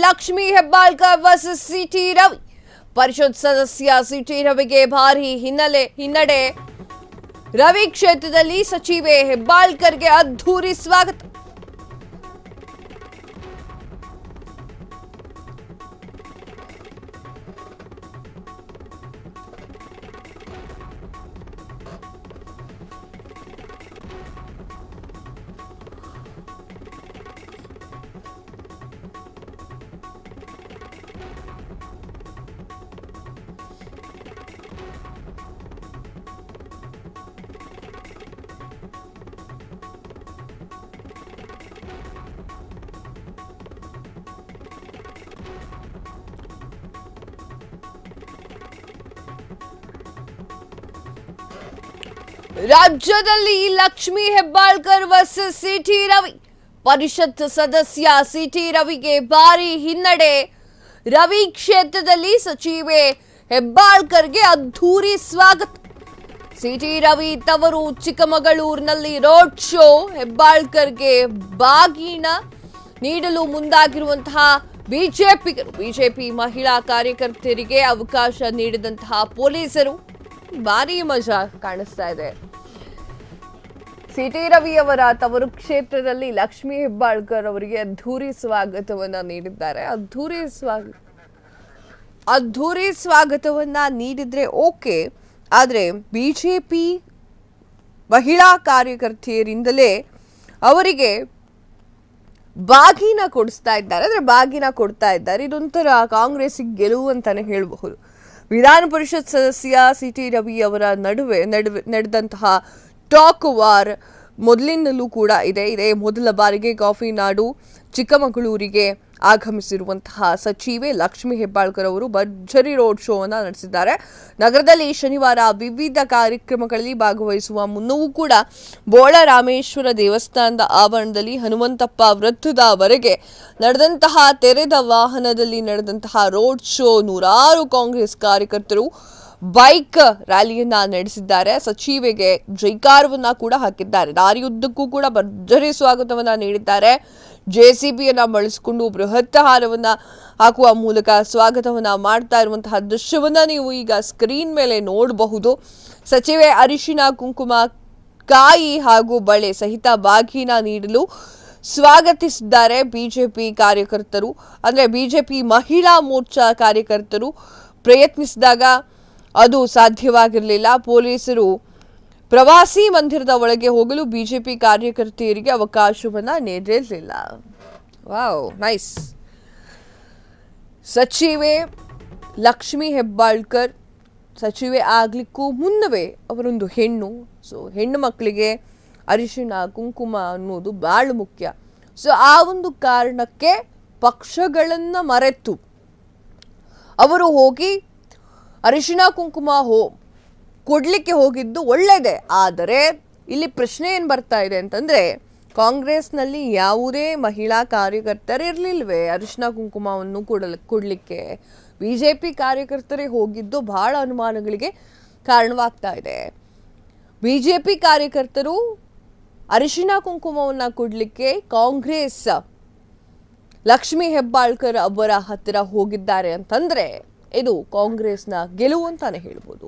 Lakshmi Hebbalkar versus C T Ravi. ಪರಿಷತ್ ಸದಸ್ಯ C T ರವಿಗೆ ಭಾರಿ ಹಿನ್ನಡೆ. ರವಿ ಕ್ಷೇತ್ರದಲ್ಲಿ ಸಚಿವೆ ಹೆಬ್ಬಾಳ್ಕರ್ಗೆ ಅದ್ಧೂರಿ ಸ್ವಾಗತ. ರಾಜ್ಯದಲ್ಲಿ ಲಕ್ಷ್ಮೀ ಹೆಬ್ಬಾಳ್ಕರ್ ವರ್ಸಸ್ ಸಿಟಿ ರವಿ. ಪರಿಷತ್ ಸದಸ್ಯ ಸಿಟಿ ರವಿಗೆ ಭಾರಿ ಹಿನ್ನಡೆ. ರವಿ ಕ್ಷೇತ್ರದಲ್ಲಿ ಸಚಿವೆ ಹೆಬ್ಬಾಳ್ಕರ್ಗೆ ಅದ್ಧೂರಿ ಸ್ವಾಗತ. ಸಿಟಿ ರವಿ ತವರು ಚಿಕ್ಕಮಗಳೂರಿನಲ್ಲಿ ರೋಡ್ ಶೋ. ಹೆಬ್ಬಾಳ್ಕರ್ಗೆ ಬಾಗಿನ ನೀಡಲು ಮುಂದಾಗಿರುವಂತಹ ಬಿಜೆಪಿ ಮಹಿಳಾ ಕಾರ್ಯಕರ್ತೆಯರಿಗೆ ಅವಕಾಶ ನೀಡಿದಂತಹ ಪೊಲೀಸರು ಭಾರಿ ಮಜಾ ಕಾಣಿಸ್ತಾ ಇದೆ. ಸಿಟಿ ರವಿ ಅವರ ತವರು ಕ್ಷೇತ್ರದಲ್ಲಿ ಲಕ್ಷ್ಮೀ ಹೆಬ್ಬಾಳ್ಕರ್ ಅವರಿಗೆ ಅದ್ಧೂರಿ ಸ್ವಾಗತವನ್ನ ನೀಡಿದ್ದಾರೆ. ಅದ್ಧೂರಿ ಸ್ವಾಗತವನ್ನ ನೀಡಿದ್ರೆ ಓಕೆ, ಆದ್ರೆ ಬಿಜೆಪಿ ಮಹಿಳಾ ಕಾರ್ಯಕರ್ತೆಯರಿಂದಲೇ ಅವರಿಗೆ ಬಾಗಿನ ಕೊಡಿಸ್ತಾ ಇದ್ದಾರೆ. ಇದೊಂಥರ ಕಾಂಗ್ರೆಸ್ಸಿಗೆ ಗೆಲುವು ಅಂತಾನೆ ಹೇಳಬಹುದು. ವಿಧಾನ ಪರಿಷತ್ ಸದಸ್ಯ ಸಿಟಿ ರವಿ ಅವರ ನಡುವೆ ನಡೆದಂತಹ ಟಾಕ್ ವಾರ್ ಮೊದಲಿನಲ್ಲೂ ಕೂಡ ಇದೇ ಮೊದಲ ಬಾರಿಗೆ ಕಾಫಿ ನಾಡು ಚಿಕ್ಕಮಗಳೂರಿಗೆ ಆಗಮಿಸಿರುವಂತಹ ಸಚಿವೆ ಲಕ್ಷ್ಮೀ ಹೆಬ್ಬಾಳ್ಕರ್ ಅವರು ಭರ್ಜರಿ ರೋಡ್ ಶೋ ಅನ್ನು ನಡೆಸಿದ್ದಾರೆ. ನಗರದಲ್ಲಿ ಶನಿವಾರ ವಿವಿಧ ಕಾರ್ಯಕ್ರಮಗಳಲ್ಲಿ ಭಾಗವಹಿಸುವ ಮುನ್ನವೂ ಕೂಡ ಬೋಳರಾಮೇಶ್ವರ ದೇವಸ್ಥಾನದ ಆವರಣದಲ್ಲಿ ಹನುಮಂತಪ್ಪ ವೃತ್ತದವರೆಗೆ ನಡೆದಂತಹ ತೆರೆದ ವಾಹನದಲ್ಲಿ ನಡೆದಂತಹ ರೋಡ್ ಶೋ ನೂರಾರು ಕಾಂಗ್ರೆಸ್ ಕಾರ್ಯಕರ್ತರು ಬೈಕ್ ರ್ಯಾಲಿಯನ್ನ ನಡೆಸಿದ್ದಾರೆ. ಸಚಿವೆಗೆ ಜೈಕಾರವನ್ನ ಕೂಡ ಹಾಕಿದ್ದಾರೆ. ದಾರಿಯುದ್ದಕ್ಕೂ ಕೂಡ ಭರ್ಜರಿ ಸ್ವಾಗತವನ್ನ ನೀಡಿದ್ದಾರೆ. ಜೆಸಿಬಿಯನ್ನ ಬಳಸಿಕೊಂಡು ಬೃಹತ್ ಹಾರವನ್ನ ಹಾಕುವ ಮೂಲಕ ಸ್ವಾಗತವನ್ನ ಮಾಡ್ತಾ ಇರುವಂತಹ ದೃಶ್ಯವನ್ನ ನೀವು ಈಗ ಸ್ಕ್ರೀನ್ ಮೇಲೆ ನೋಡಬಹುದು. ಸಚಿವೆ ಅರಿಶಿನ ಕುಂಕುಮ ಕಾಯಿ ಹಾಗೂ ಬಳೆ ಸಹಿತ ಬಾಗಿನ ನೀಡಲು ಸ್ವಾಗತಿಸಿದ್ದಾರೆ ಬಿಜೆಪಿ ಕಾರ್ಯಕರ್ತರು. ಅಂದ್ರೆ ಬಿಜೆಪಿ ಮಹಿಳಾ ಮೋರ್ಚಾ ಕಾರ್ಯಕರ್ತರು ಪ್ರಯತ್ನಿಸಿದಾಗ ಅದು ಸಾಧ್ಯವಾಗಿರಲಿಲ್ಲ. ಪೊಲೀಸರು ಪ್ರವಾಸಿ ಮಂದಿರದ ಒಳಗೆ ಹೋಗಲು ಬಿಜೆಪಿ ಕಾರ್ಯಕರ್ತೆಯರಿಗೆ ಅವಕಾಶವನ್ನ ನೀಡಿರಲಿಲ್ಲ. Wow, nice. ಸಚಿವೆ ಲಕ್ಷ್ಮೀ ಹೆಬ್ಬಾಳ್ಕರ್ ಸಚಿವೆ ಆಗ್ಲಿಕ್ಕೂ ಮುನ್ನವೇ ಅವರೊಂದು ಹೆಣ್ಣು. ಹೆಣ್ಣು ಮಕ್ಕಳಿಗೆ ಅರಿಶಿಣ ಕುಂಕುಮ ಅನ್ನೋದು ಬಹಳ ಮುಖ್ಯ. ಆ ಒಂದು ಕಾರಣಕ್ಕೆ ಪಕ್ಷಗಳನ್ನ ಮರೆತು ಅವರು ಹೋಗಿ ಅರಿಶಿಣ ಕುಂಕುಮ ಕೊಡ್ಲಿಕ್ಕೆ ಹೋಗಿದ್ದು ಒಳ್ಳೇದೇ. ಆದರೆ ಇಲ್ಲಿ ಪ್ರಶ್ನೆ ಏನು ಬರ್ತಾ ಇದೆ ಅಂತಂದ್ರೆ, ಕಾಂಗ್ರೆಸ್ನಲ್ಲಿ ಯಾವುದೇ ಮಹಿಳಾ ಕಾರ್ಯಕರ್ತರು ಇರಲಿಲ್ವೇ ಅರಿಶಿಣ ಕುಂಕುಮವನ್ನು ಕೊಡ್ಲಿಕ್ಕೆ? ಬಿಜೆಪಿ ಕಾರ್ಯಕರ್ತರೇ ಹೋಗಿದ್ದು ಬಹಳ ಅನುಮಾನಗಳಿಗೆ ಕಾರಣವಾಗ್ತಾ ಇದೆ. ಬಿಜೆಪಿ ಕಾರ್ಯಕರ್ತರು ಅರಿಶಿಣ ಕುಂಕುಮವನ್ನ ಕೊಡ್ಲಿಕ್ಕೆ ಕಾಂಗ್ರೆಸ್ ಲಕ್ಷ್ಮೀ ಹೆಬ್ಬಾಳ್ಕರ್ ಅವರ ಹತ್ತಿರ ಹೋಗಿದ್ದಾರೆ ಅಂತಂದ್ರೆ ಇದು ಕಾಂಗ್ರೆಸ್ನ ಗೆಲುವು ಅಂತಾನೆ ಹೇಳ್ಬೋದು.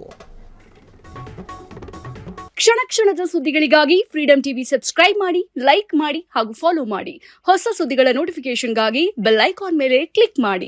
ಕ್ಷಣ ಕ್ಷಣದ ಸುದ್ದಿಗಳಿಗಾಗಿ ಫ್ರೀಡಂ ಟಿವಿ ಸಬ್ಸ್ಕ್ರೈಬ್ ಮಾಡಿ, ಲೈಕ್ ಮಾಡಿ ಹಾಗೂ ಫಾಲೋ ಮಾಡಿ. ಹೊಸ ಸುದ್ದಿಗಳ ನೋಟಿಫಿಕೇಶನ್ಗಾಗಿ ಬೆಲ್ ಐಕಾನ್ ಮೇಲೆ ಕ್ಲಿಕ್ ಮಾಡಿ.